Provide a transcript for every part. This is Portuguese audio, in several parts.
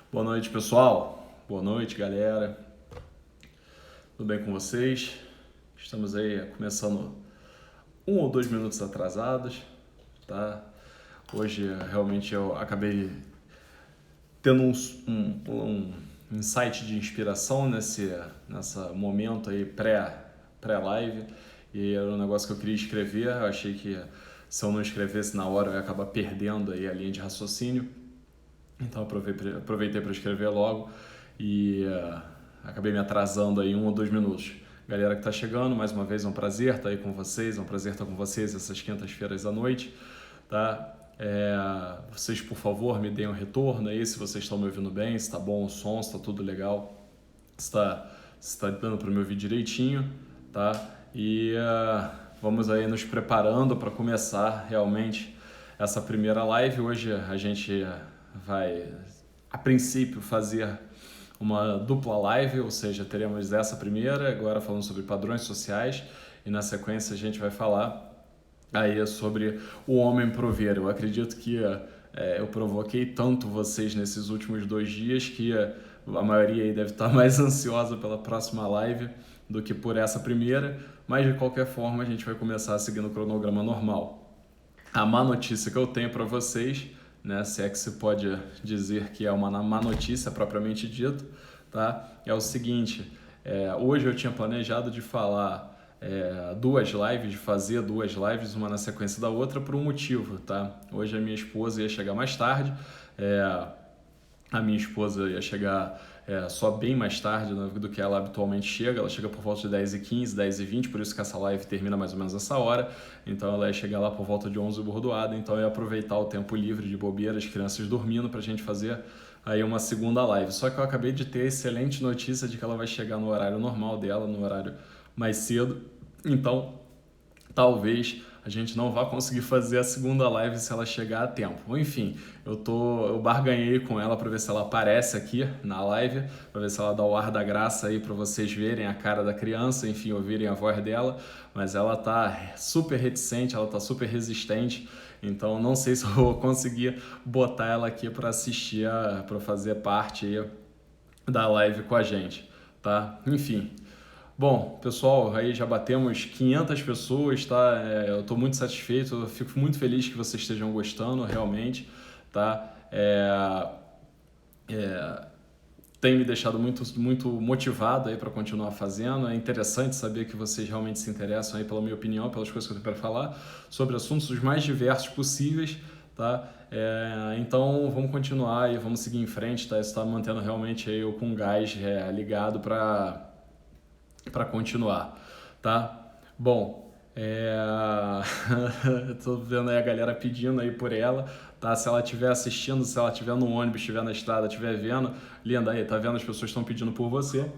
Boa noite, pessoal. Boa noite, galera. Tudo bem com vocês? Estamos aí começando 1 ou 2 minutos atrasados, tá? Hoje realmente eu acabei tendo um insight de inspiração nessa momento aí pré-live, e era um negócio que eu queria escrever. Eu achei que se eu não escrevesse na hora eu ia acabar perdendo aí a linha de raciocínio. Então aproveitei para escrever logo e acabei me atrasando aí 1 ou 2 minutos. Galera que está chegando, mais uma vez é um prazer estar aí com vocês, é um prazer estar com vocês essas quintas-feiras à noite, tá? Vocês, por favor, me deem um retorno aí se vocês estão me ouvindo bem, se está bom o som, se está tudo legal, se está dando para me ouvir direitinho, tá? E vamos aí nos preparando para começar realmente essa primeira live. Hoje a gente vai, a princípio, fazer uma dupla live, ou seja, teremos essa primeira, agora falando sobre padrões sociais, e na sequência a gente vai falar aí sobre o homem prover. Eu acredito que eu provoquei tanto vocês nesses últimos 2 dias que a maioria aí deve estar mais ansiosa pela próxima live do que por essa primeira, mas de qualquer forma a gente vai começar seguindo o cronograma normal. A má notícia que eu tenho para vocês, né, se é que se pode dizer que é uma má notícia propriamente dito, tá? É o seguinte, hoje eu tinha planejado de falar de fazer 2 lives, uma na sequência da outra, por um motivo, tá? Hoje a minha esposa ia chegar mais tarde, a minha esposa ia chegar só bem mais tarde, né, do que ela habitualmente chega. Ela chega por volta de 10h15, 10h20, por isso que essa live termina mais ou menos essa hora. Então ela ia chegar lá por volta de 11 bordoada, então eu ia aproveitar o tempo livre de bobeira, as crianças dormindo, pra gente fazer aí uma segunda live. Só que eu acabei de ter a excelente notícia de que ela vai chegar no horário normal dela, no horário mais cedo. Então talvez a gente não vá conseguir fazer a segunda live se ela chegar a tempo. Enfim, eu barganhei com ela para ver se ela aparece aqui na live, para ver se ela dá o ar da graça aí para vocês verem a cara da criança, enfim, ouvirem a voz dela, mas ela tá super reticente, ela tá super resistente, então não sei se eu vou conseguir botar ela aqui para assistir, para fazer parte aí da live com a gente, tá? Enfim. Bom, pessoal, aí já batemos 500 pessoas, tá? Eu estou muito satisfeito, eu fico muito feliz que vocês estejam gostando, realmente, tá? Tem me deixado muito, muito motivado aí para continuar fazendo. É interessante saber que vocês realmente se interessam aí pela minha opinião, pelas coisas que eu tenho para falar, sobre assuntos os mais diversos possíveis, tá? Então vamos continuar e vamos seguir em frente, tá? Isso está mantendo realmente aí eu com gás ligado para continuar, tá? Bom, tô vendo aí a galera pedindo aí por ela, tá? Se ela estiver assistindo, se ela estiver no ônibus, estiver na estrada, estiver vendo, linda aí, tá vendo? As pessoas estão pedindo por você.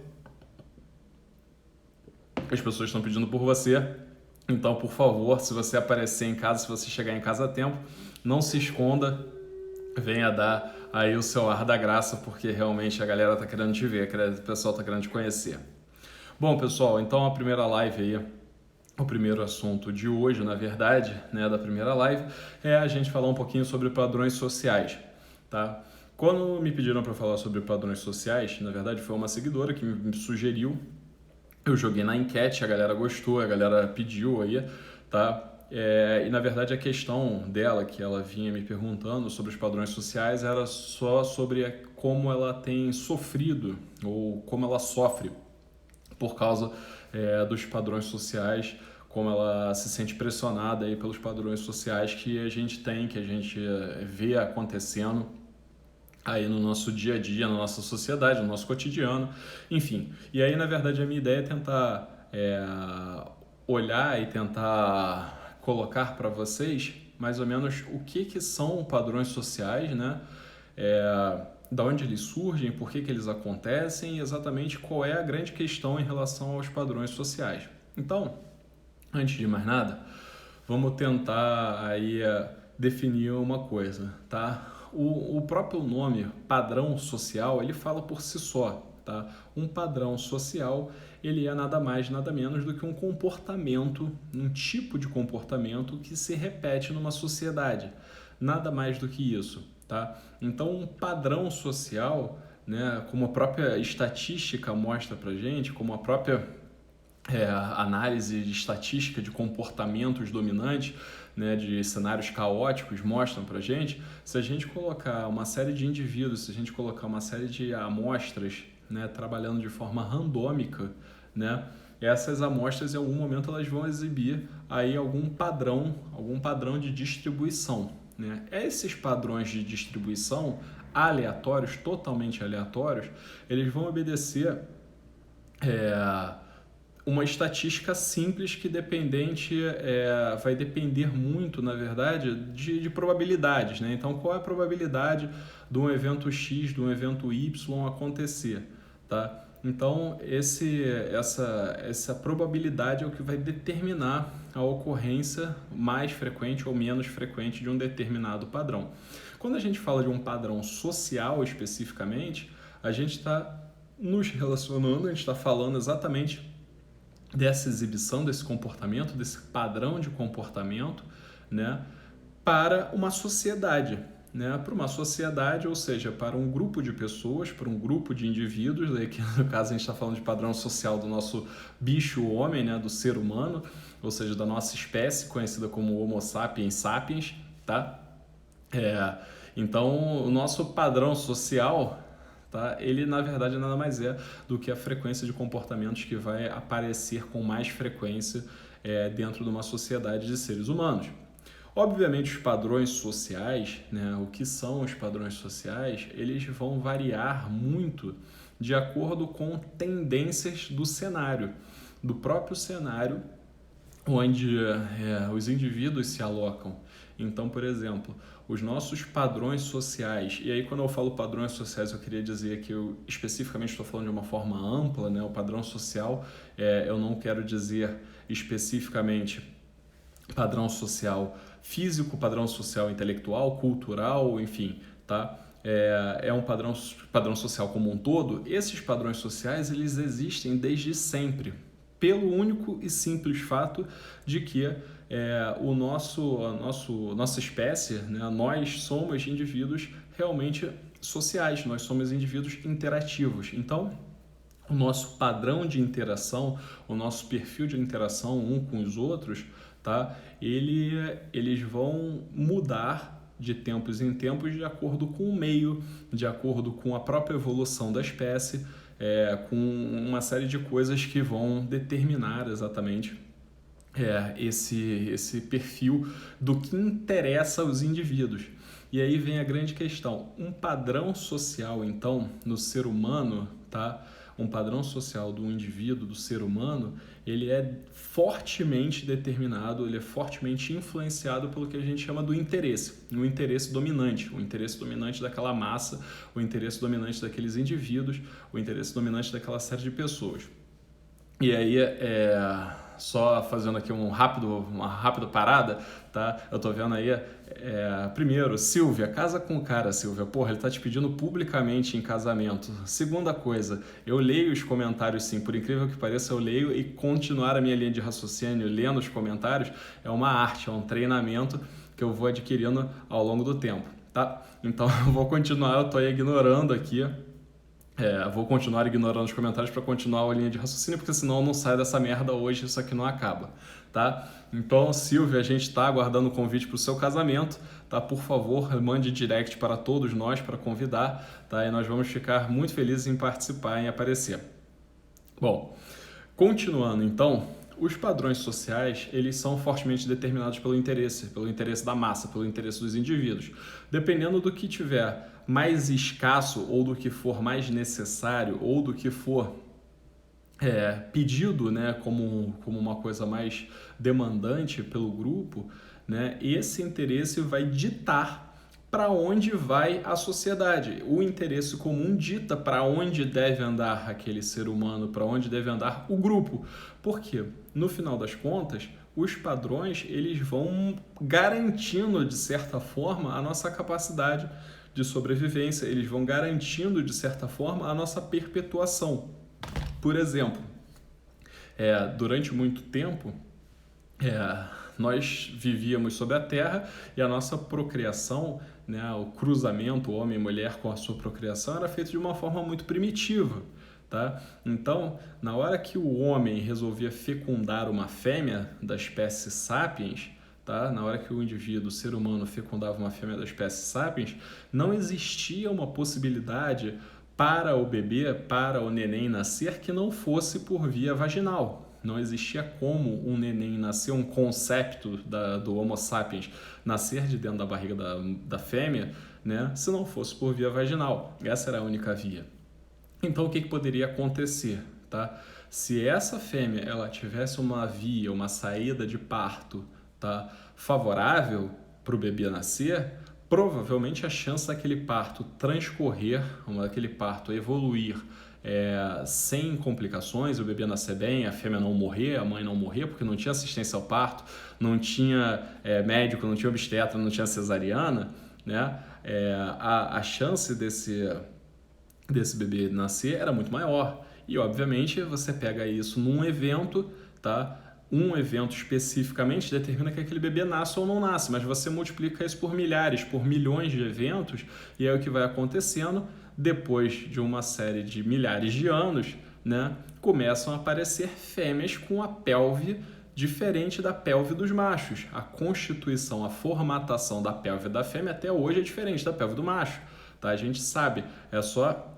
As pessoas estão pedindo por você. Então, por favor, se você aparecer em casa, se você chegar em casa a tempo, não se esconda, venha dar aí o seu ar da graça, porque realmente a galera tá querendo te ver, o pessoal tá querendo te conhecer. Bom, pessoal, então a primeira live aí, o primeiro assunto de hoje, na verdade, né, da primeira live, é a gente falar um pouquinho sobre padrões sociais, tá? Quando me pediram para falar sobre padrões sociais, na verdade foi uma seguidora que me sugeriu, eu joguei na enquete, a galera gostou, a galera pediu aí, tá? E na verdade a questão dela, que ela vinha me perguntando sobre os padrões sociais, era só sobre como ela tem sofrido, ou como ela sofre por causa dos padrões sociais, como ela se sente pressionada aí pelos padrões sociais que a gente tem, que a gente vê acontecendo aí no nosso dia a dia, na nossa sociedade, no nosso cotidiano, enfim. E aí, na verdade, a minha ideia é tentar olhar e tentar colocar para vocês mais ou menos o que são padrões sociais, né? Da onde eles surgem, por que eles acontecem e exatamente qual é a grande questão em relação aos padrões sociais. Então, antes de mais nada, vamos tentar aí definir uma coisa, tá? O próprio nome padrão social, ele fala por si só, tá? Um padrão social, ele é nada mais, nada menos do que um comportamento, um tipo de comportamento que se repete numa sociedade. Nada mais do que isso. tá? Então, um padrão social, né, como a própria estatística mostra para gente, como a própria análise de estatística de comportamentos dominantes, né, de cenários caóticos mostram para gente, se a gente colocar uma série de indivíduos, se a gente colocar uma série de amostras, né, trabalhando de forma randômica, né, essas amostras em algum momento elas vão exibir aí algum padrão de distribuição, né? Esses padrões de distribuição aleatórios, totalmente aleatórios, eles vão obedecer uma estatística simples que vai depender muito, na verdade, de probabilidades, né? Então, qual é a probabilidade de um evento X, de um evento Y acontecer, tá? Então, essa probabilidade é o que vai determinar a ocorrência mais frequente ou menos frequente de um determinado padrão. Quando a gente fala de um padrão social especificamente, a gente está nos relacionando, a gente está falando exatamente dessa exibição, desse comportamento, desse padrão de comportamento, né, para uma sociedade, né, para uma sociedade, ou seja, para um grupo de pessoas, para um grupo de indivíduos, daí que no caso a gente está falando de padrão social do nosso bicho homem, né, do ser humano, ou seja, da nossa espécie, conhecida como Homo sapiens sapiens, tá? Então, o nosso padrão social, tá? Ele, na verdade, nada mais é do que a frequência de comportamentos que vai aparecer com mais frequência dentro de uma sociedade de seres humanos. Obviamente, os padrões sociais, né, o que são os padrões sociais, eles vão variar muito de acordo com tendências do cenário, do próprio cenário onde os indivíduos se alocam. Então, por exemplo, os nossos padrões sociais, e aí quando eu falo padrões sociais eu queria dizer que eu especificamente estou falando de uma forma ampla, né? O padrão social, eu não quero dizer especificamente padrão social físico, padrão social intelectual, cultural, enfim, tá? É um padrão social como um todo. Esses padrões sociais, eles existem desde sempre, pelo único e simples fato de que nossa espécie, né, nós somos indivíduos realmente sociais, nós somos indivíduos interativos. Então, o nosso padrão de interação, o nosso perfil de interação um com os outros, tá? Eles vão mudar de tempos em tempos de acordo com o meio, de acordo com a própria evolução da espécie, com uma série de coisas que vão determinar exatamente esse perfil do que interessa aos indivíduos. E aí vem a grande questão, um padrão social, então, no ser humano, tá? Um padrão social do indivíduo, do ser humano, ele é fortemente determinado, ele é fortemente influenciado pelo que a gente chama do interesse, o interesse dominante daquela massa, o interesse dominante daqueles indivíduos, o interesse dominante daquela série de pessoas. E aí, só fazendo aqui uma rápida parada, tá? Eu tô vendo aí, primeiro, Silvia, casa com o cara, Silvia. Porra, ele tá te pedindo publicamente em casamento. Segunda coisa, eu leio os comentários sim, por incrível que pareça, eu leio e continuar a minha linha de raciocínio lendo os comentários é uma arte, é um treinamento que eu vou adquirindo ao longo do tempo, tá? Então, eu vou continuar, eu tô aí ignorando aqui. Vou continuar ignorando os comentários para continuar a linha de raciocínio, porque senão eu não saio dessa merda hoje, isso aqui não acaba, tá? Então, Silvia, a gente está aguardando o convite para o seu casamento, tá? Por favor, mande direct para todos nós para convidar, tá? E nós vamos ficar muito felizes em participar, em aparecer. Bom, continuando então, os padrões sociais, eles são fortemente determinados pelo interesse da massa, pelo interesse dos indivíduos. Dependendo do que tiver mais escasso ou do que for mais necessário ou do que for pedido, né, como uma coisa mais demandante pelo grupo, né, esse interesse vai ditar para onde vai a sociedade. O interesse comum dita para onde deve andar aquele ser humano, para onde deve andar o grupo. Porque, no final das contas, os padrões eles vão garantindo, de certa forma, a nossa capacidade de sobrevivência, eles vão garantindo, de certa forma, a nossa perpetuação. Por exemplo, durante muito tempo, nós vivíamos sobre a Terra e a nossa procriação, né, o cruzamento homem e mulher com a sua procriação era feito de uma forma muito primitiva. Tá? Então, na hora que o homem resolvia fecundar uma fêmea da espécie Sapiens, tá? Na hora que o indivíduo, o ser humano, fecundava uma fêmea da espécie Sapiens, não existia uma possibilidade para o bebê, para o neném nascer que não fosse por via vaginal. Não existia como um neném nascer, um concepto do Homo sapiens nascer de dentro da barriga da fêmea, né, se não fosse por via vaginal. Essa era a única via. Então, o que poderia acontecer? Tá? Se essa fêmea ela tivesse uma via, uma saída de parto, tá, favorável para o bebê nascer, provavelmente a chance daquele parto transcorrer, daquele parto evoluir sem complicações, o bebê nascer bem, a fêmea não morrer, a mãe não morrer, porque não tinha assistência ao parto, não tinha médico, não tinha obstetra, não tinha cesariana, né? A chance desse bebê nascer era muito maior. E, obviamente, você pega isso num evento, tá? Um evento especificamente determina que aquele bebê nasce ou não nasce, mas você multiplica isso por milhares, por milhões de eventos, e aí o que vai acontecendo, depois de uma série de milhares de anos, né, começam a aparecer fêmeas com a pelve diferente da pelve dos machos. A constituição, a formatação da pelve da fêmea até hoje é diferente da pelve do macho. Tá? A gente sabe, é só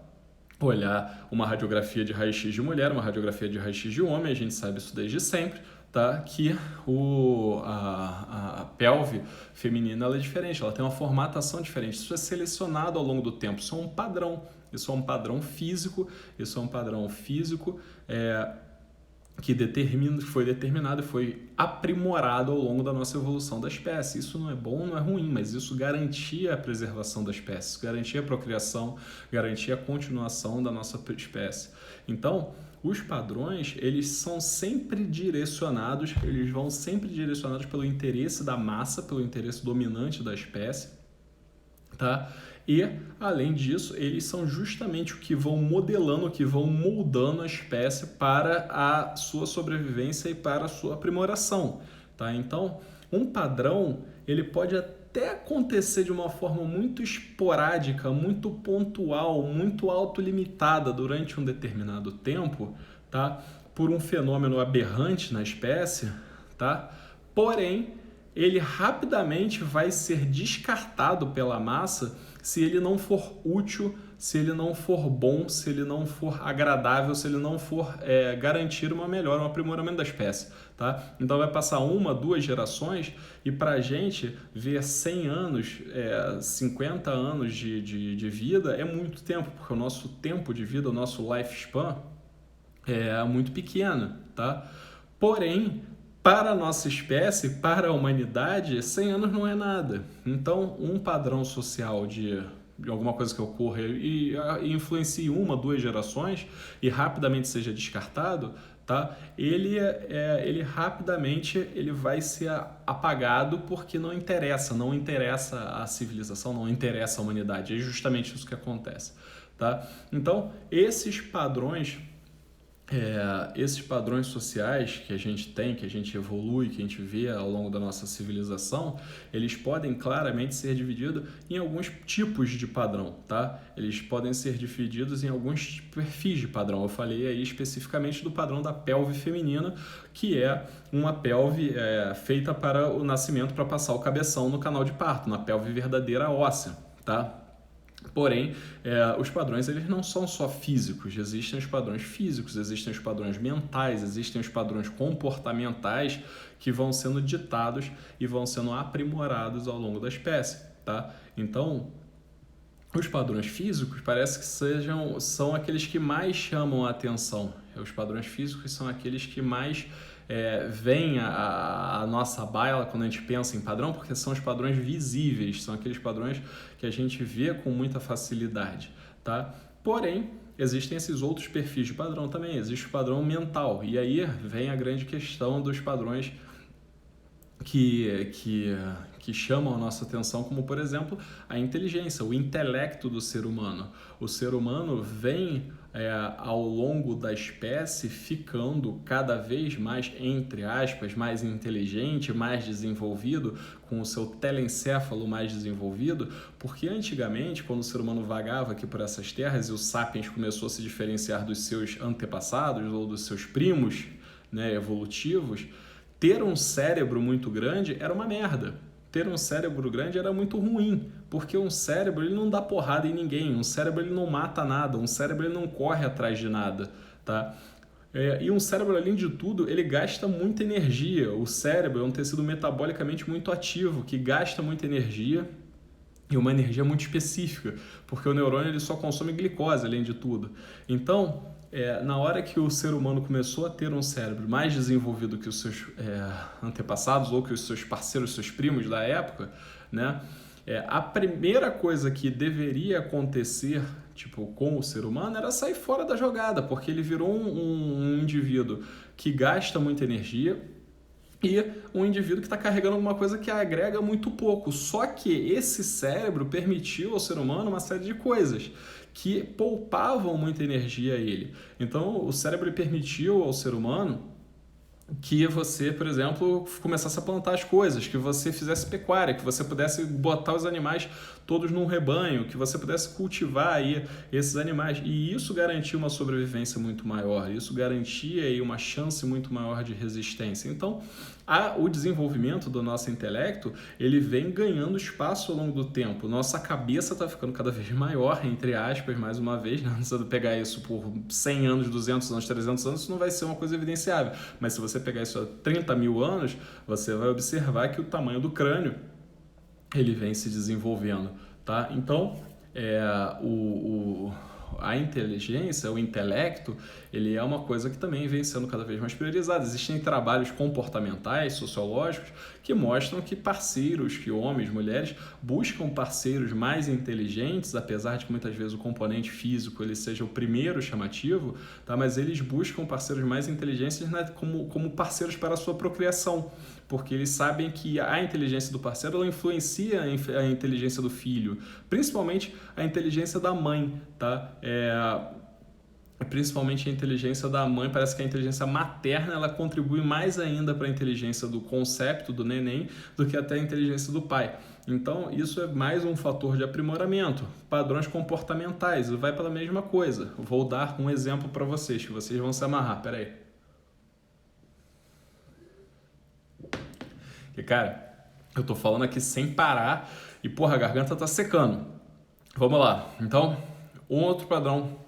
olhar uma radiografia de raio-x de mulher, uma radiografia de raio-x de homem, a gente sabe isso desde sempre, tá? Que a pelve feminina ela é diferente, ela tem uma formatação diferente. Isso é selecionado ao longo do tempo, isso é um padrão, físico, que foi determinado e foi aprimorado ao longo da nossa evolução da espécie. Isso não é bom, não é ruim, mas isso garantia a preservação da espécie, garantia a procriação, garantia a continuação da nossa espécie. Então, os padrões, eles vão sempre direcionados pelo interesse da massa, pelo interesse dominante da espécie, tá? E, além disso, eles são justamente o que vão modelando, o que vão moldando a espécie para a sua sobrevivência e para a sua aprimoração. Tá? Então, um padrão ele pode até acontecer de uma forma muito esporádica, muito pontual, muito autolimitada durante um determinado tempo, tá? Por um fenômeno aberrante na espécie, tá? Porém, ele rapidamente vai ser descartado pela massa se ele não for útil, se ele não for bom, se ele não for agradável, se ele não for garantir uma melhora, um aprimoramento da espécie. Tá? Então vai passar 1, 2 gerações e para a gente ver 100 anos, 50 anos de vida é muito tempo, porque o nosso tempo de vida, o nosso lifespan é muito pequeno. Tá? Porém, para a nossa espécie, para a humanidade, 100 anos não é nada. Então, um padrão social de alguma coisa que ocorra e influencie 1, 2 gerações e rapidamente seja descartado, tá? Ele rapidamente vai ser apagado porque não interessa a civilização, não interessa a humanidade. É justamente isso que acontece. Tá? Então, esses padrões sociais que a gente tem, que a gente evolui, que a gente vê ao longo da nossa civilização, eles podem claramente ser divididos em alguns tipos de padrão, tá? Eles podem ser divididos em alguns perfis de padrão. Eu falei aí especificamente do padrão da pelve feminina, que é uma pelve feita para o nascimento, para passar o cabeção no canal de parto, uma pelve verdadeira óssea, tá? Porém, os padrões eles não são só físicos, existem os padrões físicos, existem os padrões mentais, existem os padrões comportamentais que vão sendo ditados e vão sendo aprimorados ao longo da espécie. Tá? Então, os padrões físicos parece que são aqueles que mais chamam a atenção. Os padrões físicos são aqueles que mais vem a nossa baila quando a gente pensa em padrão, porque são os padrões visíveis, são aqueles padrões que a gente vê com muita facilidade, tá? Porém, existem esses outros perfis de padrão também, existe o padrão mental, e aí vem a grande questão dos padrões que chamam a nossa atenção, como, por exemplo, a inteligência, o intelecto do ser humano. O ser humano vem, ao longo da espécie, ficando cada vez mais, entre aspas, mais inteligente, mais desenvolvido, com o seu telencéfalo mais desenvolvido, porque antigamente, quando o ser humano vagava aqui por essas terras e o sapiens começou a se diferenciar dos seus antepassados ou dos seus primos, né, evolutivos, ter um cérebro muito grande era uma merda. Ter um cérebro grande era muito ruim, porque um cérebro ele não dá porrada em ninguém, um cérebro ele não mata nada, um cérebro ele não corre atrás de nada, tá? E um cérebro, além de tudo, ele gasta muita energia. O cérebro é um tecido metabolicamente muito ativo, que gasta muita energia e uma energia muito específica, porque o neurônio ele só consome glicose, além de tudo. Então, na hora que o ser humano começou a ter um cérebro mais desenvolvido que os seus antepassados ou que os seus parceiros, seus primos da época, né, a primeira coisa que deveria acontecer com o ser humano era sair fora da jogada, porque ele virou um indivíduo que gasta muita energia e um indivíduo que está carregando alguma coisa que agrega muito pouco. Só que esse cérebro permitiu ao ser humano uma série de coisas que poupavam muita energia a ele. Então, o cérebro permitiu ao ser humano que você, por exemplo, começasse a plantar as coisas, que você fizesse pecuária, que você pudesse botar os animais todos num rebanho, que você pudesse cultivar aí esses animais. E isso garantia uma sobrevivência muito maior, isso garantia aí uma chance muito maior de resistência. Então, o desenvolvimento do nosso intelecto, ele vem ganhando espaço ao longo do tempo. Nossa cabeça está ficando cada vez maior, entre aspas, mais uma vez, né? Não precisa pegar isso por 100 anos, 200 anos, 300 anos, isso não vai ser uma coisa evidenciável. Mas se você pegar isso há 30 mil anos, você vai observar que o tamanho do crânio, ele vem se desenvolvendo, tá? Então, a inteligência, o intelecto, ele é uma coisa que também vem sendo cada vez mais priorizada. Existem trabalhos comportamentais, sociológicos, que mostram que parceiros, que homens, mulheres, buscam parceiros mais inteligentes, apesar de que muitas vezes o componente físico ele seja o primeiro chamativo, tá? Mas eles buscam parceiros mais inteligentes, né, como parceiros para a sua procriação, porque eles sabem que a inteligência do parceiro ela influencia a inteligência do filho, principalmente a inteligência da mãe, tá? Principalmente a inteligência da mãe, parece que a inteligência materna ela contribui mais ainda para a inteligência do concepto do neném do que até a inteligência do pai. Então, isso é mais um fator de aprimoramento. Padrões comportamentais, vai pela mesma coisa. Vou dar um exemplo para vocês, que vocês vão se amarrar. Pera aí. E, cara, eu tô falando aqui sem parar e, porra, a garganta tá secando. Vamos lá. Então, um outro padrão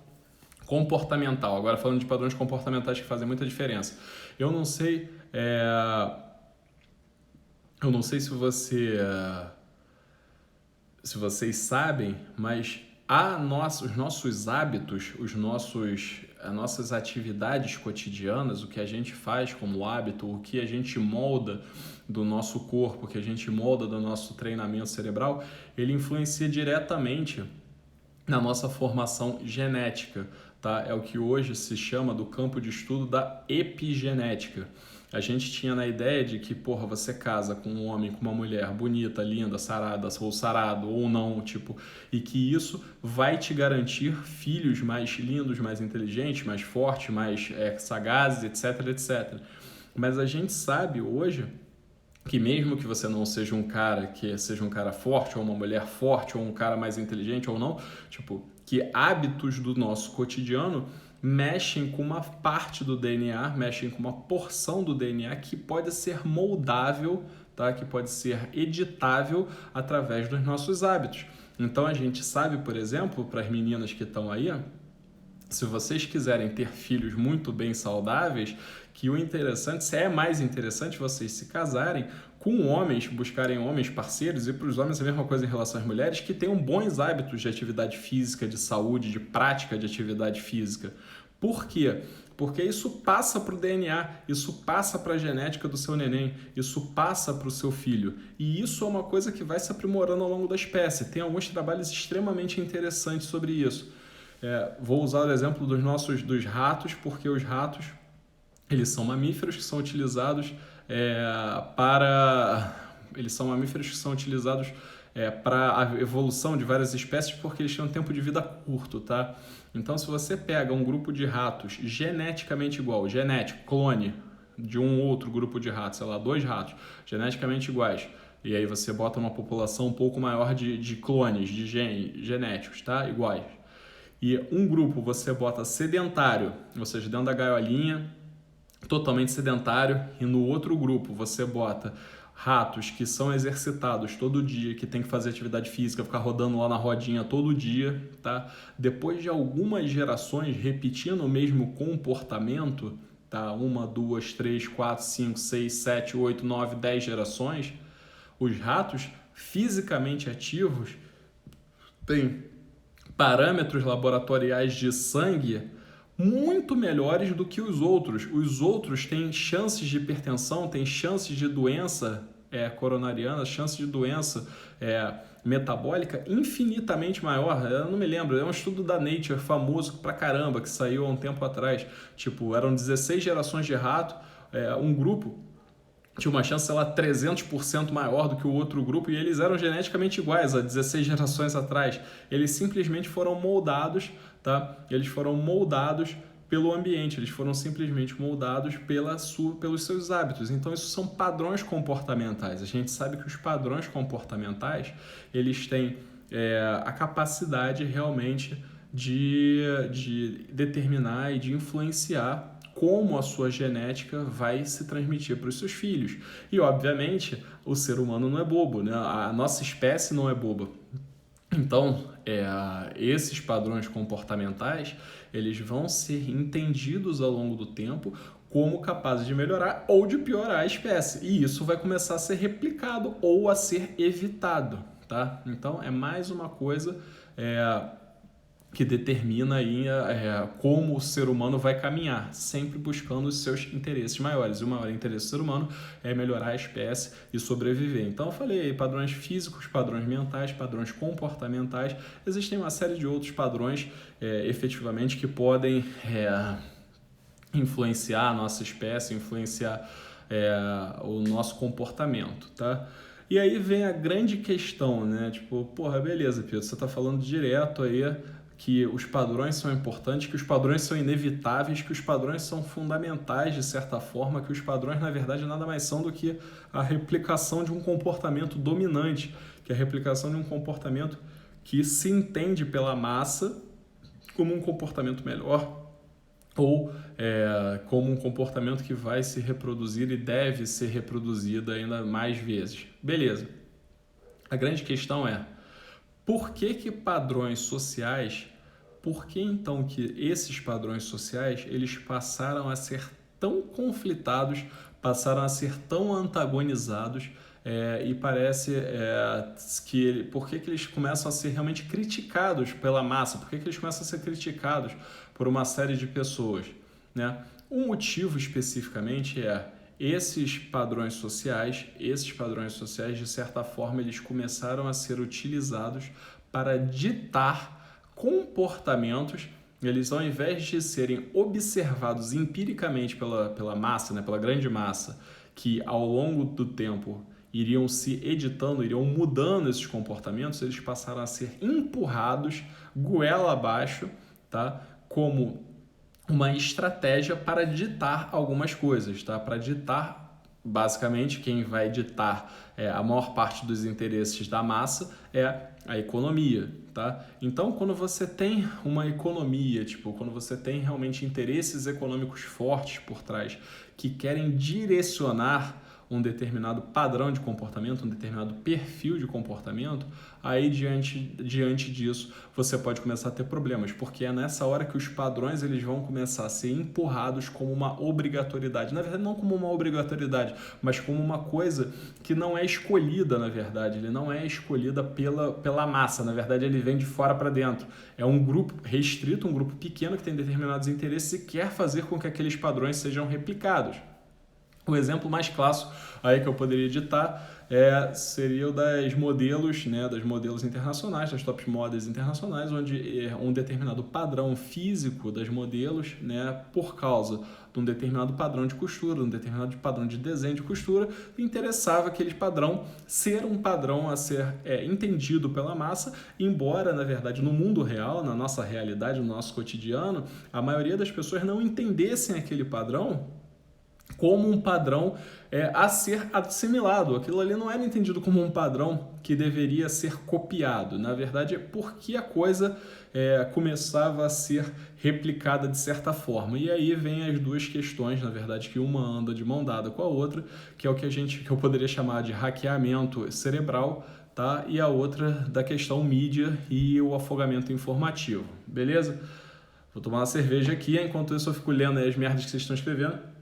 comportamental. Agora, falando de padrões comportamentais que fazem muita diferença. Eu não sei se vocês sabem, mas os nossos hábitos, as nossas atividades cotidianas, o que a gente faz como hábito, o que a gente molda do nosso corpo, o que a gente molda do nosso treinamento cerebral, ele influencia diretamente na nossa formação genética, tá? É o que hoje se chama do campo de estudo da epigenética. A gente tinha na ideia de que, você casa com um homem, com uma mulher bonita, linda, sarada, ou sarado, ou não, e que isso vai te garantir filhos mais lindos, mais inteligentes, mais fortes, mais sagazes, etc, etc. Mas a gente sabe hoje que mesmo que você não seja um cara forte, ou uma mulher forte, ou um cara mais inteligente ou não, que hábitos do nosso cotidiano mexem com uma parte do DNA, mexem com uma porção do DNA que pode ser moldável, tá? Que pode ser editável através dos nossos hábitos. Então a gente sabe, por exemplo, para as meninas que estão aí, se vocês quiserem ter filhos muito bem saudáveis, que o interessante, é mais interessante vocês se casarem com homens, buscarem homens parceiros, e para os homens a mesma coisa em relação às mulheres, que tenham bons hábitos de atividade física, de saúde, de prática de atividade física. Por quê? Porque isso passa para o DNA, isso passa para a genética do seu neném, isso passa para o seu filho. E isso é uma coisa que vai se aprimorando ao longo da espécie. Tem alguns trabalhos extremamente interessantes sobre isso. Vou usar o exemplo dos ratos, porque os ratos eles são mamíferos que são utilizados Eles são mamíferos que são utilizados para a evolução de várias espécies porque eles têm um tempo de vida curto, tá? Então, se você pega um grupo de ratos geneticamente igual, clone de um outro grupo de ratos, sei lá, 2 ratos geneticamente iguais, e aí você bota uma população um pouco maior de clones, de genéticos, tá? Iguais. E um grupo você bota sedentário, ou seja, dentro da gaiolinha, totalmente sedentário, e no outro grupo você bota ratos que são exercitados todo dia, que tem que fazer atividade física, ficar rodando lá na rodinha todo dia, tá? Depois de algumas gerações repetindo o mesmo comportamento, tá? 1, 2, 3, 4, 5, 6, 7, 8, 9, 10 gerações, os ratos fisicamente ativos têm parâmetros laboratoriais de sangue muito melhores do que os outros. Os outros têm chances de hipertensão, têm chances de doença coronariana, chances de doença metabólica infinitamente maior. Eu não me lembro, é um estudo da Nature famoso pra caramba, que saiu há um tempo atrás. Tipo, eram 16 gerações de rato, um grupo tinha uma chance, sei lá, 300% maior do que o outro grupo, e eles eram geneticamente iguais há 16 gerações atrás. Eles simplesmente foram moldados, tá? Eles foram moldados pelo ambiente, eles foram simplesmente moldados pelos seus hábitos. Então, isso são padrões comportamentais. A gente sabe que os padrões comportamentais, eles têm a capacidade realmente de determinar e de influenciar como a sua genética vai se transmitir para os seus filhos. E, obviamente, o ser humano não é bobo, né? A nossa espécie não é boba. Então, esses padrões comportamentais, eles vão ser entendidos ao longo do tempo como capazes de melhorar ou de piorar a espécie. E isso vai começar a ser replicado ou a ser evitado, tá? Então, é mais uma coisa que determina aí como o ser humano vai caminhar, sempre buscando os seus interesses maiores. E o maior interesse do ser humano é melhorar a espécie e sobreviver. Então eu falei padrões físicos, padrões mentais, padrões comportamentais. Existem uma série de outros padrões efetivamente que podem influenciar a nossa espécie, influenciar o nosso comportamento, tá? E aí vem a grande questão, né? Tipo, porra, beleza, Pedro, você tá falando direto aí que os padrões são importantes, que os padrões são inevitáveis, que os padrões são fundamentais de certa forma, que os padrões, na verdade, nada mais são do que a replicação de um comportamento dominante, que é a replicação de um comportamento que se entende pela massa como um comportamento melhor ou como um comportamento que vai se reproduzir e deve ser reproduzido ainda mais vezes. Beleza. A grande questão é, por que padrões sociais, por que então que esses padrões sociais eles passaram a ser tão conflitados, passaram a ser tão antagonizados e parece por que eles começam a ser realmente criticados pela massa, por que eles começam a ser criticados por uma série de pessoas, né? Um motivo especificamente esses padrões sociais, de certa forma, eles começaram a ser utilizados para ditar comportamentos. Eles, ao invés de serem observados empiricamente pela massa, né, pela grande massa, que ao longo do tempo iriam se editando, iriam mudando esses comportamentos, eles passaram a ser empurrados goela abaixo, tá, como uma estratégia para ditar algumas coisas, tá? Para ditar, basicamente, quem vai ditar a maior parte dos interesses da massa é a economia, tá? Então, quando você tem uma economia, quando você tem realmente interesses econômicos fortes por trás que querem direcionar um determinado padrão de comportamento, um determinado perfil de comportamento, aí diante disso você pode começar a ter problemas, porque é nessa hora que os padrões eles vão começar a ser empurrados como uma obrigatoriedade. Na verdade, não como uma obrigatoriedade, mas como uma coisa que não é escolhida, na verdade. Ele não é escolhida pela massa, na verdade ele vem de fora para dentro. É um grupo restrito, um grupo pequeno que tem determinados interesses e quer fazer com que aqueles padrões sejam replicados. O exemplo mais clássico aí que eu poderia ditar seria o das modelos, né, das modelos internacionais, das top models internacionais, onde um determinado padrão físico das modelos, né, por causa de um determinado padrão de costura, um determinado padrão de desenho de costura, interessava aquele padrão ser um padrão a ser entendido pela massa, embora, na verdade, no mundo real, na nossa realidade, no nosso cotidiano, a maioria das pessoas não entendessem aquele padrão como um padrão a ser assimilado. Aquilo ali não era entendido como um padrão que deveria ser copiado. Na verdade, é porque a coisa começava a ser replicada de certa forma. E aí vem as duas questões, na verdade, que uma anda de mão dada com a outra, que é o que eu poderia chamar de hackeamento cerebral, tá? E a outra da questão mídia e o afogamento informativo. Beleza? Vou tomar uma cerveja aqui, enquanto isso eu fico lendo aí as merdas que vocês estão escrevendo.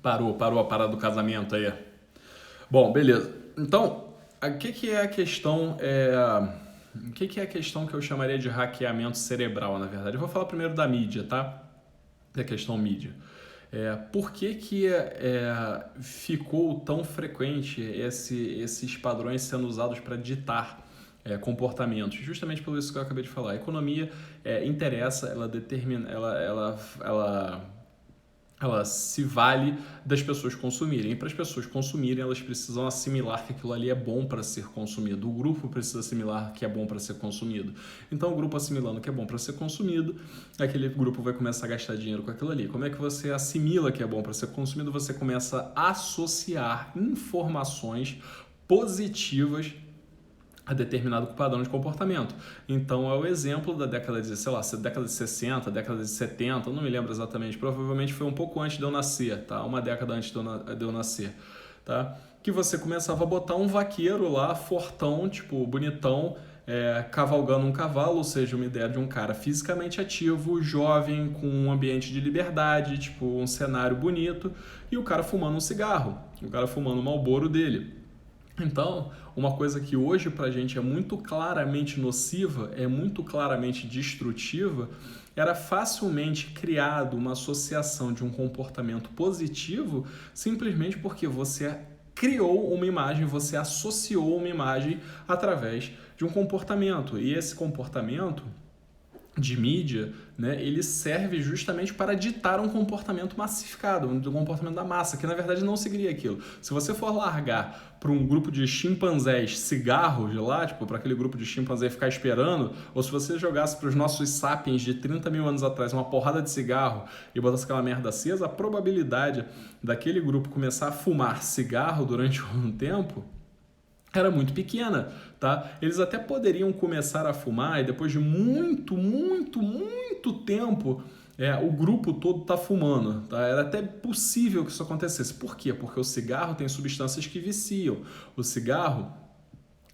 Parou a parada do casamento aí. Bom, beleza. Então, o que é a questão? O que é a questão que eu chamaria de hackeamento cerebral, na verdade? Eu vou falar primeiro da mídia, tá? Da questão mídia. Por que ficou tão frequente esses padrões sendo usados para ditar comportamentos? Justamente por isso que eu acabei de falar. A economia interessa, ela determina, ela se vale das pessoas consumirem. E para as pessoas consumirem, elas precisam assimilar que aquilo ali é bom para ser consumido. O grupo precisa assimilar que é bom para ser consumido. Então, o grupo assimilando que é bom para ser consumido, aquele grupo vai começar a gastar dinheiro com aquilo ali. Como é que você assimila que é bom para ser consumido? Você começa a associar informações positivas a determinado padrão de comportamento. Então é o exemplo da década de, sei lá, década de 60, década de 70, não me lembro exatamente, provavelmente foi um pouco antes de eu nascer, tá? Uma década antes de eu nascer, tá? Que você começava a botar um vaqueiro lá, fortão, tipo, bonitão, cavalgando um cavalo, ou seja, uma ideia de um cara fisicamente ativo, jovem, com um ambiente de liberdade, tipo, um cenário bonito, e o cara fumando um cigarro, o cara fumando o Marlboro dele. Então, uma coisa que hoje pra gente é muito claramente nociva, é muito claramente destrutiva, era facilmente criado uma associação de um comportamento positivo simplesmente porque você criou uma imagem, você associou uma imagem através de um comportamento. E esse comportamento de mídia, né, ele serve justamente para ditar um comportamento massificado, um comportamento da massa, que na verdade não seguiria aquilo. Se você for largar para um grupo de chimpanzés cigarros de lá, tipo, para aquele grupo de chimpanzés ficar esperando, ou se você jogasse para os nossos sapiens de 30 mil anos atrás uma porrada de cigarro e botasse aquela merda acesa, a probabilidade daquele grupo começar a fumar cigarro durante um tempo era muito pequena, tá? Eles até poderiam começar a fumar e depois de muito tempo o grupo todo tá fumando, tá? Era até possível que isso acontecesse. Por quê? Porque o cigarro tem substâncias que viciam. O cigarro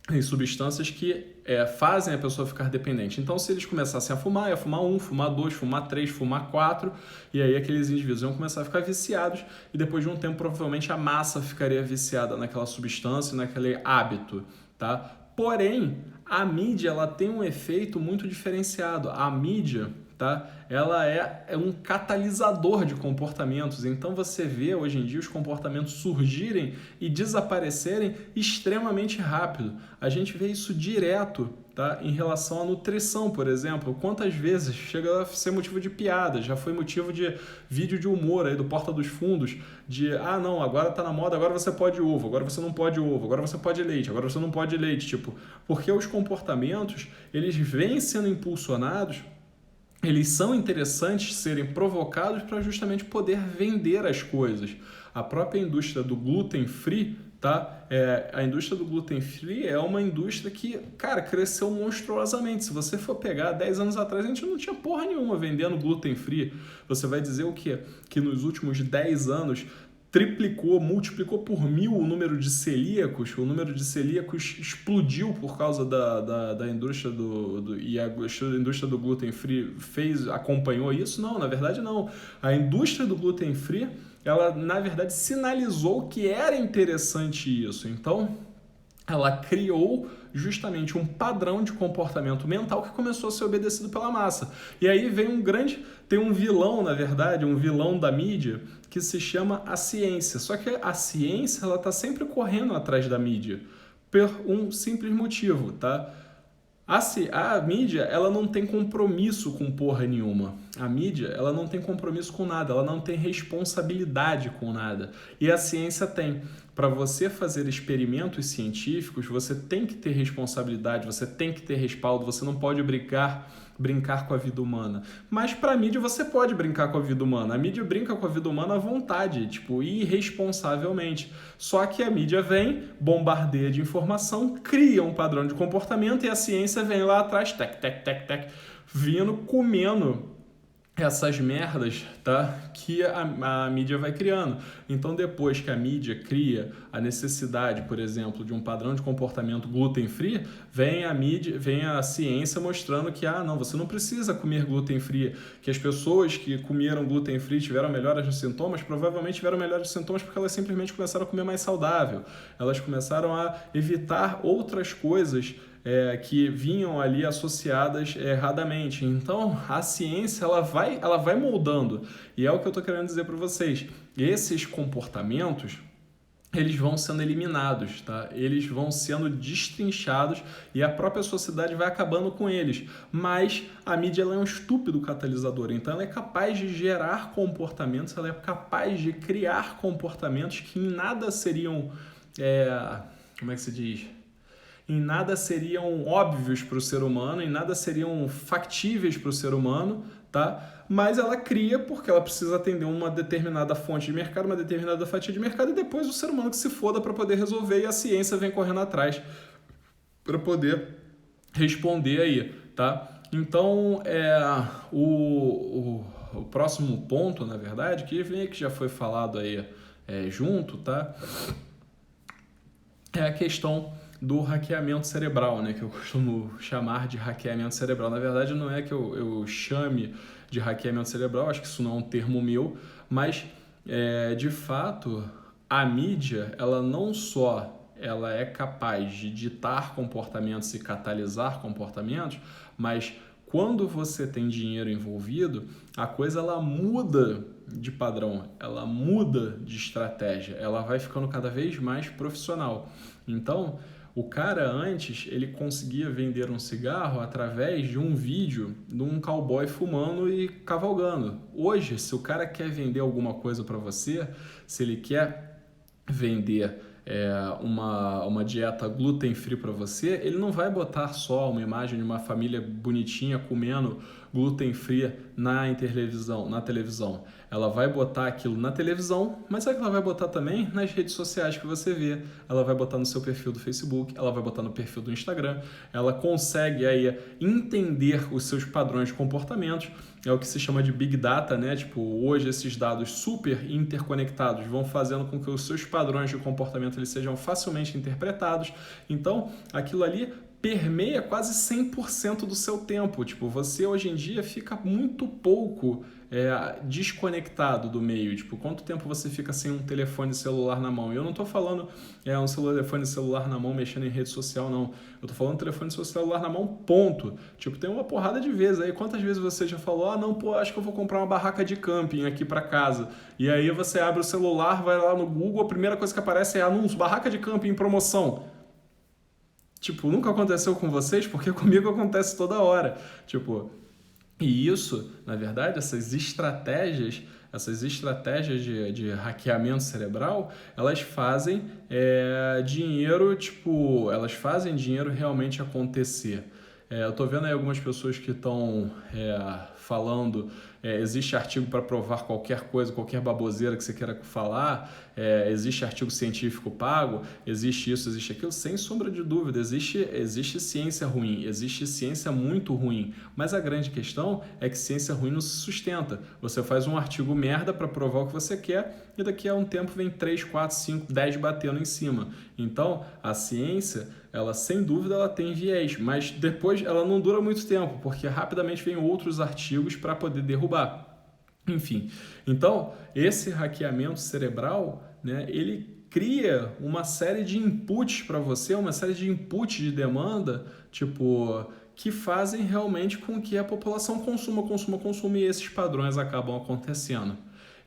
tem substâncias que fazem a pessoa ficar dependente. Então, se eles começassem a fumar, ia fumar 1, fumar 2, fumar 3, fumar 4, e aí aqueles indivíduos iam começar a ficar viciados, e depois de um tempo, provavelmente, a massa ficaria viciada naquela substância, naquele hábito, tá? Porém, a mídia ela tem um efeito muito diferenciado. A mídia, tá? Ela é um catalisador de comportamentos. Então você vê hoje em dia os comportamentos surgirem e desaparecerem extremamente rápido. A gente vê isso direto, tá? Em relação à nutrição, por exemplo. Quantas vezes chega a ser motivo de piada, já foi motivo de vídeo de humor aí do Porta dos Fundos, de não, agora tá na moda, agora você pode ovo, agora você não pode ovo, agora você pode leite, agora você não pode leite, tipo, porque os comportamentos, eles vêm sendo impulsionados, eles são interessantes serem provocados para justamente poder vender as coisas. A própria indústria do gluten free, tá? A indústria do gluten free é uma indústria que, cara, cresceu monstruosamente. Se você for pegar 10 anos atrás, a gente não tinha porra nenhuma vendendo gluten free. Você vai dizer o quê? Que nos últimos 10 anos multiplicou por 1000 o número de celíacos. O número de celíacos explodiu por causa da indústria e a indústria do gluten free acompanhou isso? Não, na verdade não. A indústria do gluten free, ela na verdade sinalizou que era interessante isso. Então, ela criou justamente um padrão de comportamento mental que começou a ser obedecido pela massa. E aí tem um vilão, na verdade, um vilão da mídia que se chama a ciência. Só que a ciência, ela está sempre correndo atrás da mídia por um simples motivo, tá? A mídia, ela não tem compromisso com porra nenhuma. A mídia, ela não tem compromisso com nada, ela não tem responsabilidade com nada. E a ciência tem. Para você fazer experimentos científicos, você tem que ter responsabilidade, você tem que ter respaldo, você não pode brincar com a vida humana. Mas para a mídia você pode brincar com a vida humana. A mídia brinca com a vida humana à vontade, tipo, irresponsavelmente. Só que a mídia vem, bombardeia de informação, cria um padrão de comportamento e a ciência vem lá atrás, vindo, comendo essas merdas, tá? Que a mídia vai criando. Então, depois que a mídia cria a necessidade, por exemplo, de um padrão de comportamento gluten-free, vem a ciência mostrando que, não, você não precisa comer gluten-free, que as pessoas que comeram gluten-free tiveram melhoras nos sintomas, provavelmente tiveram melhores sintomas porque elas simplesmente começaram a comer mais saudável. Elas começaram a evitar outras coisas que vinham ali associadas erradamente. Então, a ciência ela vai moldando. E é o que eu estou querendo dizer para vocês. Esses comportamentos, eles vão sendo eliminados, tá? Eles vão sendo destrinchados e a própria sociedade vai acabando com eles. Mas a mídia ela é um estúpido catalisador. Então, ela é capaz de gerar comportamentos, ela é capaz de criar comportamentos que em nada seriam... como é que se diz? Em nada seriam óbvios para o ser humano, em nada seriam factíveis para o ser humano, tá? Mas ela cria porque ela precisa atender uma determinada fonte de mercado, uma determinada fatia de mercado, e depois o ser humano que se foda para poder resolver, e a ciência vem correndo atrás para poder responder aí, tá? Então, o próximo ponto, na verdade, que já foi falado aí junto, tá? É a questão do hackeamento cerebral, né, que eu costumo chamar de hackeamento cerebral. Na verdade, não é que eu chame de hackeamento cerebral, acho que isso não é um termo meu, mas, de fato, a mídia, ela não só ela é capaz de ditar comportamentos e catalisar comportamentos, mas quando você tem dinheiro envolvido, a coisa ela muda de padrão, ela muda de estratégia, ela vai ficando cada vez mais profissional. Então, o cara antes, ele conseguia vender um cigarro através de um vídeo de um cowboy fumando e cavalgando. Hoje, se o cara quer vender alguma coisa para você, se ele quer vender uma dieta gluten-free para você, ele não vai botar só uma imagem de uma família bonitinha comendo gluten-free na televisão. Ela vai botar aquilo na televisão, mas sabe que ela vai botar também nas redes sociais que você vê. Ela vai botar no seu perfil do Facebook, ela vai botar no perfil do Instagram. Ela consegue aí entender os seus padrões de comportamentos. É o que se chama de Big Data, né? Tipo, hoje esses dados super interconectados vão fazendo com que os seus padrões de comportamento eles sejam facilmente interpretados. Então, aquilo ali permeia quase 100% do seu tempo. Tipo, você hoje em dia fica muito pouco desconectado do meio. Tipo, quanto tempo você fica sem um telefone celular na mão? E eu não estou falando um telefone celular na mão mexendo em rede social, não. Eu estou falando telefone celular na mão, ponto. Tipo, tem uma porrada de vezes aí. Quantas vezes você já falou, não, pô, acho que eu vou comprar uma barraca de camping aqui para casa. E aí você abre o celular, vai lá no Google, a primeira coisa que aparece é anúncio, barraca de camping em promoção. Tipo, nunca aconteceu com vocês, porque comigo acontece toda hora. Tipo, e isso, na verdade, essas estratégias de hackeamento cerebral, elas fazem elas fazem dinheiro realmente acontecer. Eu tô vendo aí algumas pessoas que estão falando, existe artigo para provar qualquer coisa, qualquer baboseira que você queira falar, existe artigo científico pago, existe isso, existe aquilo, sem sombra de dúvida, existe ciência ruim, existe ciência muito ruim, mas a grande questão é que ciência ruim não se sustenta. Você faz um artigo merda para provar o que você quer e daqui a um tempo vem 3, 4, 5, 10 batendo em cima. Então, a ciência, ela sem dúvida ela tem viés, mas depois ela não dura muito tempo, porque rapidamente vem outros artigos para poder derrubar. Enfim, então esse hackeamento cerebral, né, ele cria uma série de inputs para você, uma série de inputs de demanda, tipo, que fazem realmente com que a população consuma, e esses padrões acabam acontecendo.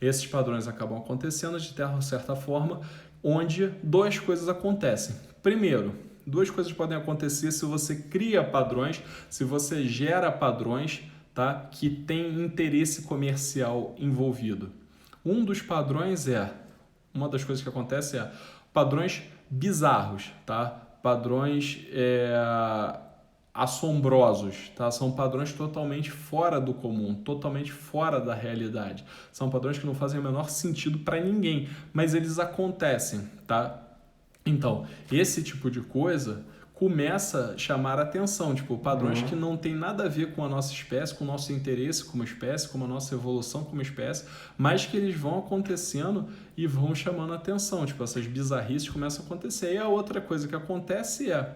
Esses padrões acabam acontecendo de certa forma, onde duas coisas acontecem. Primeiro, duas coisas podem acontecer se você cria padrões, se você gera padrões, tá, que tem interesse comercial envolvido. Uma das coisas que acontece é padrões bizarros, tá? Padrões assombrosos, tá? São padrões totalmente fora do comum, totalmente fora da realidade. São padrões que não fazem o menor sentido para ninguém, mas eles acontecem, tá? Então, esse tipo de coisa começa a chamar a atenção, tipo, padrões que não tem nada a ver com a nossa espécie, com o nosso interesse como espécie, com a nossa evolução como espécie, mas que eles vão acontecendo e vão chamando a atenção, tipo, essas bizarrices começam a acontecer. E a outra coisa que acontece é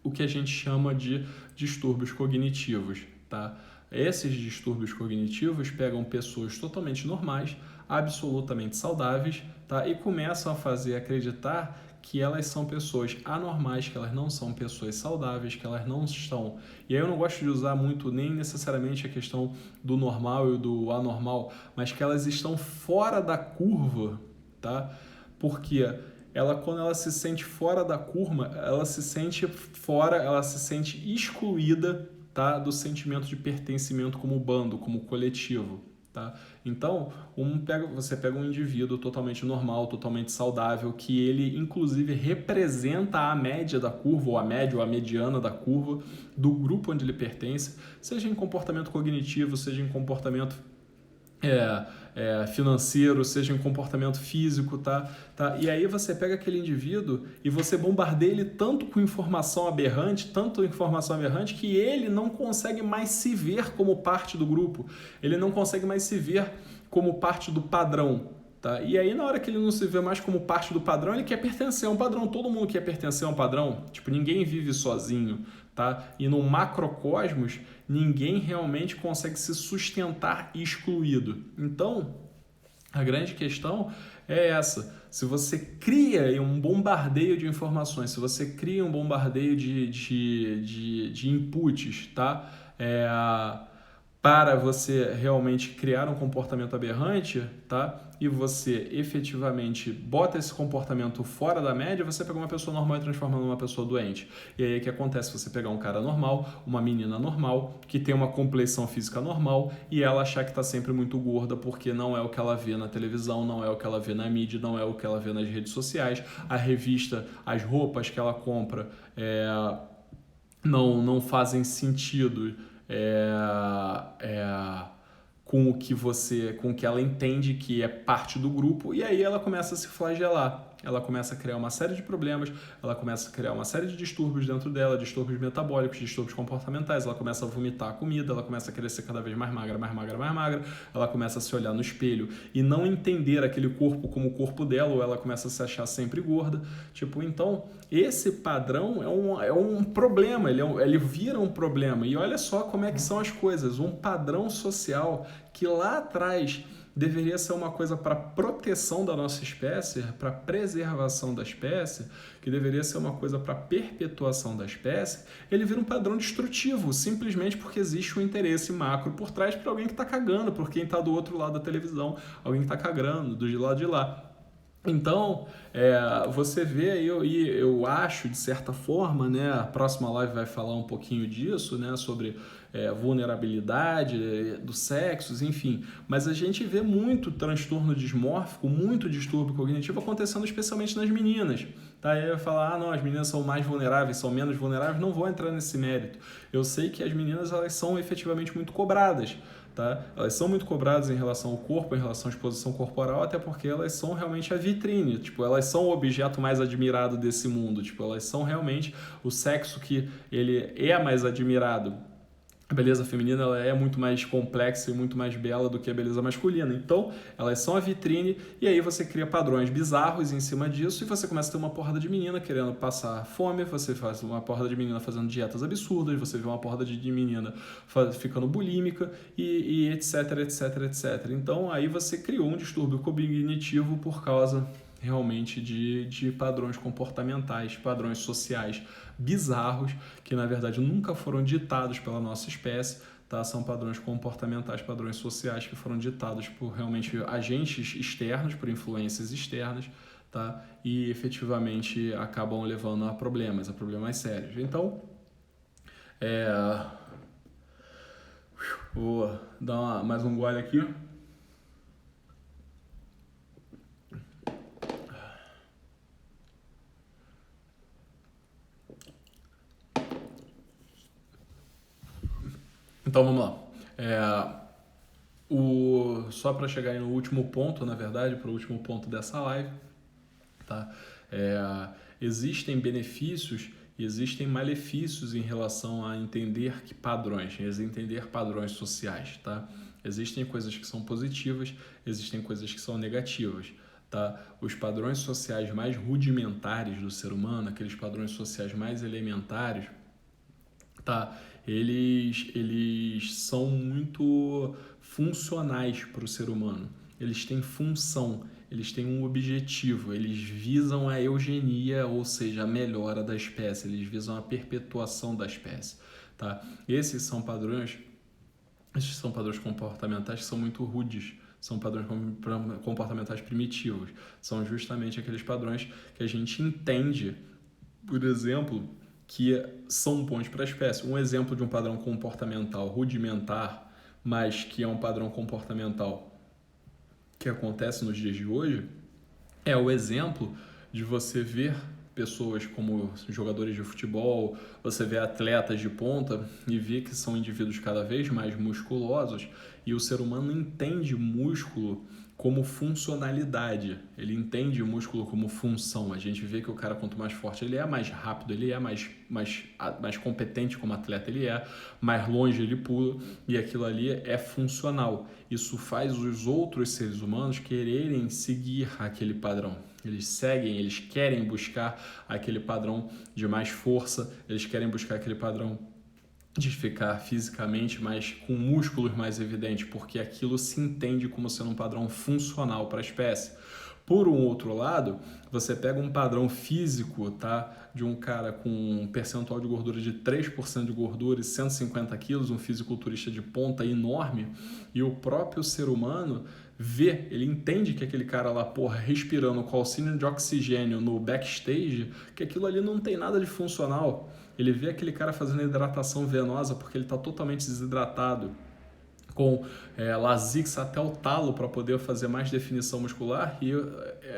o que a gente chama de distúrbios cognitivos, tá? Esses distúrbios cognitivos pegam pessoas totalmente normais, absolutamente saudáveis, tá? E começam a fazer acreditar que elas são pessoas anormais, que elas não são pessoas saudáveis, que elas não estão... E aí eu não gosto de usar muito nem necessariamente a questão do normal e do anormal, mas que elas estão fora da curva, tá? Porque quando ela se sente fora da curva, ela se sente fora, ela se sente excluída, tá, do sentimento de pertencimento como bando, como coletivo. Tá? Então, você pega um indivíduo totalmente normal, totalmente saudável, que ele inclusive representa a média da curva, ou a média ou a mediana da curva do grupo onde ele pertence, seja em comportamento cognitivo, seja em comportamento financeiro, seja em comportamento físico, tá? E aí você pega aquele indivíduo e você bombardeia ele tanto com informação aberrante, que ele não consegue mais se ver como parte do grupo, ele não consegue mais se ver como parte do padrão. Tá? E aí, na hora que ele não se vê mais como parte do padrão, ele quer pertencer a um padrão. Todo mundo quer pertencer a um padrão. Tipo, ninguém vive sozinho. Tá? E no macrocosmos, ninguém realmente consegue se sustentar excluído. Então, a grande questão é essa. Se você cria um bombardeio de informações, se você cria um bombardeio de inputs, tá? Para você realmente criar um comportamento aberrante, tá? E você efetivamente bota esse comportamento fora da média, você pega uma pessoa normal e transforma numa pessoa doente. E aí o que acontece? Você pegar um cara normal, uma menina normal, que tem uma complexão física normal, e ela achar que está sempre muito gorda porque não é o que ela vê na televisão, não é o que ela vê na mídia, não é o que ela vê nas redes sociais, a revista, as roupas que ela compra não fazem sentido com o que ela entende que é parte do grupo, e aí ela começa a se flagelar, ela começa a criar uma série de problemas, ela começa a criar uma série de distúrbios dentro dela, distúrbios metabólicos, distúrbios comportamentais, ela começa a vomitar a comida, ela começa a querer ser cada vez mais magra, ela começa a se olhar no espelho e não entender aquele corpo como o corpo dela, ou ela começa a se achar sempre gorda. Tipo, então, esse padrão é um problema, ele vira um problema. E olha só como é que são as coisas, um padrão social que lá atrás deveria ser uma coisa para proteção da nossa espécie, para preservação da espécie, que deveria ser uma coisa para perpetuação da espécie, ele vira um padrão destrutivo, simplesmente porque existe um interesse macro por trás para alguém que está cagando, por quem está do outro lado da televisão, alguém que está cagando do lado de lá. Então, você vê aí, eu acho, de certa forma, né, a próxima live vai falar um pouquinho disso, né, sobre vulnerabilidade dos sexos, enfim. Mas a gente vê muito transtorno dismórfico, muito distúrbio cognitivo acontecendo especialmente nas meninas. Tá? Aí eu falar, não, as meninas são mais vulneráveis, são menos vulneráveis, não vou entrar nesse mérito. Eu sei que as meninas elas são efetivamente muito cobradas. Tá? Elas são muito cobradas em relação ao corpo, em relação à exposição corporal, até porque elas são realmente a vitrine, tipo, elas são o objeto mais admirado desse mundo, tipo, elas são realmente o sexo que ele é mais admirado. A beleza feminina ela é muito mais complexa e muito mais bela do que a beleza masculina. Então, elas são a vitrine e aí você cria padrões bizarros em cima disso e você começa a ter uma porrada de menina querendo passar fome, você faz uma porrada de menina fazendo dietas absurdas, você vê uma porrada de menina ficando bulímica e etc, etc, etc. Então, aí você criou um distúrbio cognitivo por causa realmente de padrões comportamentais, padrões sociais bizarros, que na verdade nunca foram ditados pela nossa espécie, tá? São padrões comportamentais, padrões sociais que foram ditados por realmente agentes externos, por influências externas, tá? E efetivamente acabam levando a problemas sérios. Então, vou dar mais um gole aqui. Então vamos lá. Só para chegar aí no último ponto, na verdade, para o último ponto dessa live, tá? Existem benefícios e existem malefícios em relação a entender padrões sociais, tá? Existem coisas que são positivas, existem coisas que são negativas, tá? Os padrões sociais mais rudimentares do ser humano, aqueles padrões sociais mais elementares, tá? Eles são muito funcionais para o ser humano. Eles têm função, eles têm um objetivo, eles visam a eugenia, ou seja, a melhora da espécie, eles visam a perpetuação da espécie, tá? Esses são padrões comportamentais que são muito rudes, são padrões comportamentais primitivos, são justamente aqueles padrões que a gente entende, por exemplo, que são bons para a espécie. Um exemplo de um padrão comportamental rudimentar, mas que é um padrão comportamental que acontece nos dias de hoje, é o exemplo de você ver pessoas como jogadores de futebol, você vê atletas de ponta e vê que são indivíduos cada vez mais musculosos, e o ser humano entende músculo como funcionalidade, ele entende o músculo como função. A gente vê que o cara, quanto mais forte ele é, mais rápido ele é, mais competente como atleta ele é, mais longe ele pula, e aquilo ali é funcional. Isso faz os outros seres humanos quererem seguir aquele padrão. Eles querem buscar aquele padrão de mais força, eles querem buscar aquele padrão de ficar fisicamente com músculos mais evidentes, porque aquilo se entende como sendo um padrão funcional para a espécie. Por um outro lado, você pega um padrão físico, tá, de um cara com um percentual de gordura de 3% de gordura e 150 quilos, um fisiculturista de ponta enorme, e o próprio ser humano ele entende que aquele cara lá, respirando com auxílio de oxigênio no backstage, que aquilo ali não tem nada de funcional. Ele vê aquele cara fazendo hidratação venosa porque ele está totalmente desidratado, com Lasix até o talo para poder fazer mais definição muscular, e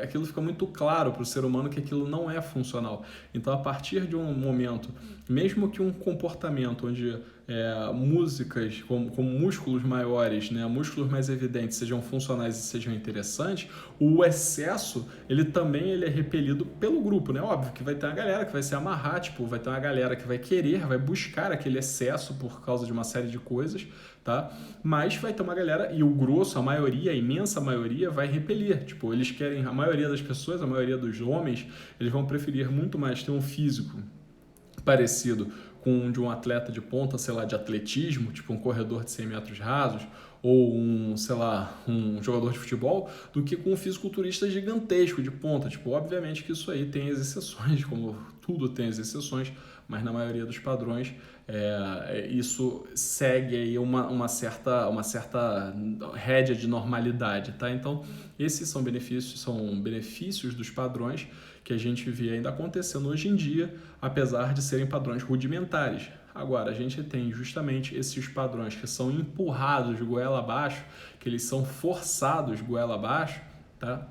aquilo fica muito claro para o ser humano que aquilo não é funcional. Então, a partir de um momento, mesmo que um comportamento onde músicas com músculos maiores, né, músculos mais evidentes sejam funcionais e sejam interessantes, o excesso ele também é repelido pelo grupo, né? Óbvio que vai ter uma galera que vai se amarrar, vai ter uma galera que vai vai buscar aquele excesso por causa de uma série de coisas, tá? Mas vai ter uma galera, e o grosso, a imensa maioria vai repelir. Eles querem, a maioria das pessoas, a maioria dos homens, eles vão preferir muito mais ter um físico parecido com um de um atleta de ponta, de atletismo, um corredor de 100 metros rasos, ou um jogador de futebol, do que com um fisiculturista gigantesco de ponta. Obviamente que isso aí tem as exceções, como tudo tem as exceções, mas na maioria dos padrões isso segue aí uma certa rédea de normalidade, tá? Então, esses são benefícios dos padrões que a gente vê ainda acontecendo hoje em dia, apesar de serem padrões rudimentares. Agora, a gente tem justamente esses padrões que são empurrados de goela abaixo, que eles são forçados goela abaixo, tá?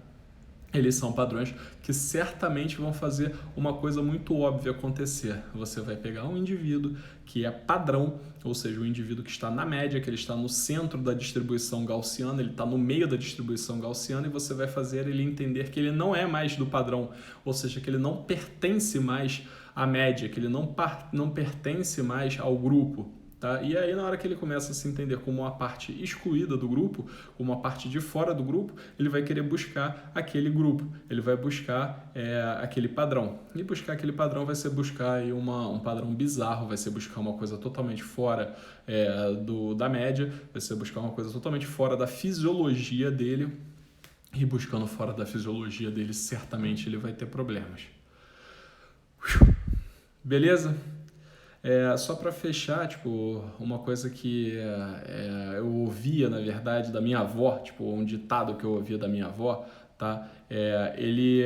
Eles são padrões que certamente vão fazer uma coisa muito óbvia acontecer. Você vai pegar um indivíduo que é padrão, ou seja, um indivíduo que está na média, que ele está no centro da distribuição gaussiana, ele está no meio da distribuição gaussiana, e você vai fazer ele entender que ele não é mais do padrão, ou seja, que ele não pertence mais à média, que ele não pertence mais ao grupo. Tá? E aí, na hora que ele começa a se entender como uma parte excluída do grupo, como uma parte de fora do grupo, ele vai querer buscar aquele grupo, ele vai buscar aquele padrão. E buscar aquele padrão vai ser buscar aí um padrão bizarro, vai ser buscar uma coisa totalmente fora da média, vai ser buscar uma coisa totalmente fora da fisiologia dele. e buscando fora da fisiologia dele, certamente ele vai ter problemas. Beleza? Só para fechar, tipo, uma coisa que eu ouvia, na verdade, da minha avó, tipo, um ditado que eu ouvia da minha avó, tá? Ele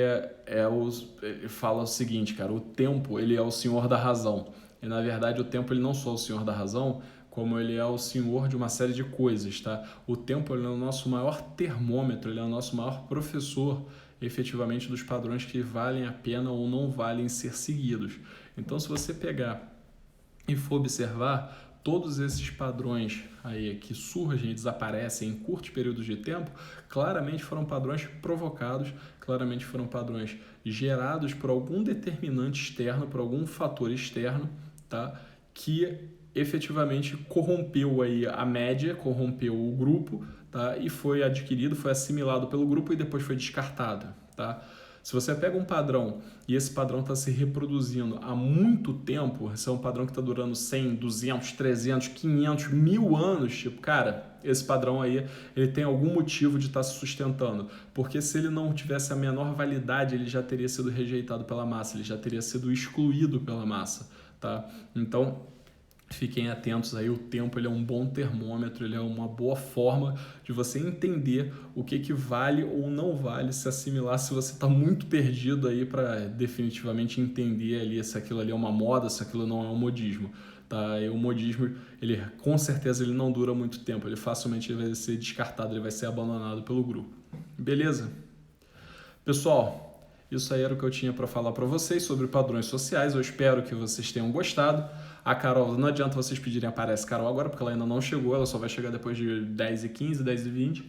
fala o seguinte, cara, o tempo, ele é o senhor da razão. E, na verdade, o tempo, ele não só é o senhor da razão, como ele é o senhor de uma série de coisas, tá? O tempo, ele é o nosso maior termômetro, ele é o nosso maior professor, efetivamente, dos padrões que valem a pena ou não valem ser seguidos. Então, se você pegar e for observar, todos esses padrões aí que surgem e desaparecem em curtos períodos de tempo, claramente foram padrões provocados, claramente foram padrões gerados por algum determinante externo, por algum fator externo, tá? Que efetivamente corrompeu aí a média, corrompeu o grupo, tá? E foi adquirido, foi assimilado pelo grupo e depois foi descartado, tá? Se você pega um padrão e esse padrão está se reproduzindo há muito tempo, esse é um padrão que está durando 100, 200, 300, 500, 1000 anos, tipo, cara, esse padrão aí, ele tem algum motivo de estar se sustentando, porque se ele não tivesse a menor validade, ele já teria sido rejeitado pela massa, ele já teria sido excluído pela massa, tá? Então, fiquem atentos aí, o tempo ele é um bom termômetro, ele é uma boa forma de você entender o que vale ou não vale se assimilar, se você está muito perdido aí para definitivamente entender ali se aquilo ali é uma moda, se aquilo não é um modismo. Tá? E o modismo, ele com certeza ele não dura muito tempo, ele facilmente vai ser descartado, ele vai ser abandonado pelo grupo. Beleza? Pessoal, isso aí era o que eu tinha para falar para vocês sobre padrões sociais. Eu espero que vocês tenham gostado. A Carol, não adianta vocês pedirem aparece Carol agora, porque ela ainda não chegou, ela só vai chegar depois de 10h15, 10h20.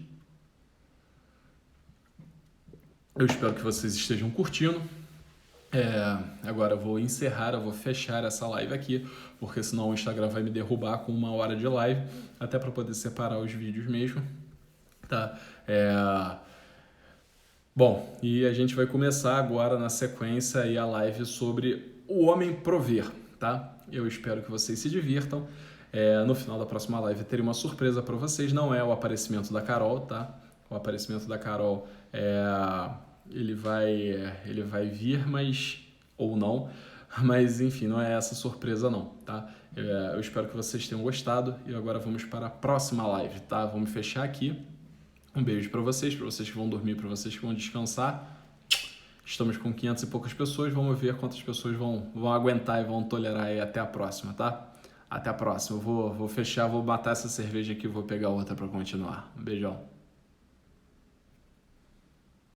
Eu espero que vocês estejam curtindo. Agora eu vou encerrar, eu vou fechar essa live aqui, porque senão o Instagram vai me derrubar com 1 hora de live, até para poder separar os vídeos mesmo. Tá? Bom, e a gente vai começar agora na sequência aí a live sobre o homem prover, tá? Eu espero que vocês se divirtam. No final da próxima live terei uma surpresa para vocês, não é o aparecimento da Carol, tá? O aparecimento da Carol ele vai vir, mas ou não, mas enfim, não é essa surpresa não, tá? Eu espero que vocês tenham gostado e agora vamos para a próxima live, tá? Vamos fechar aqui. Um beijo para vocês que vão dormir, para vocês que vão descansar. Estamos com 500 e poucas pessoas, vamos ver quantas pessoas vão aguentar e vão tolerar aí até a próxima, tá? Até a próxima. Eu vou fechar, vou matar essa cerveja aqui e vou pegar outra para continuar. Um beijão.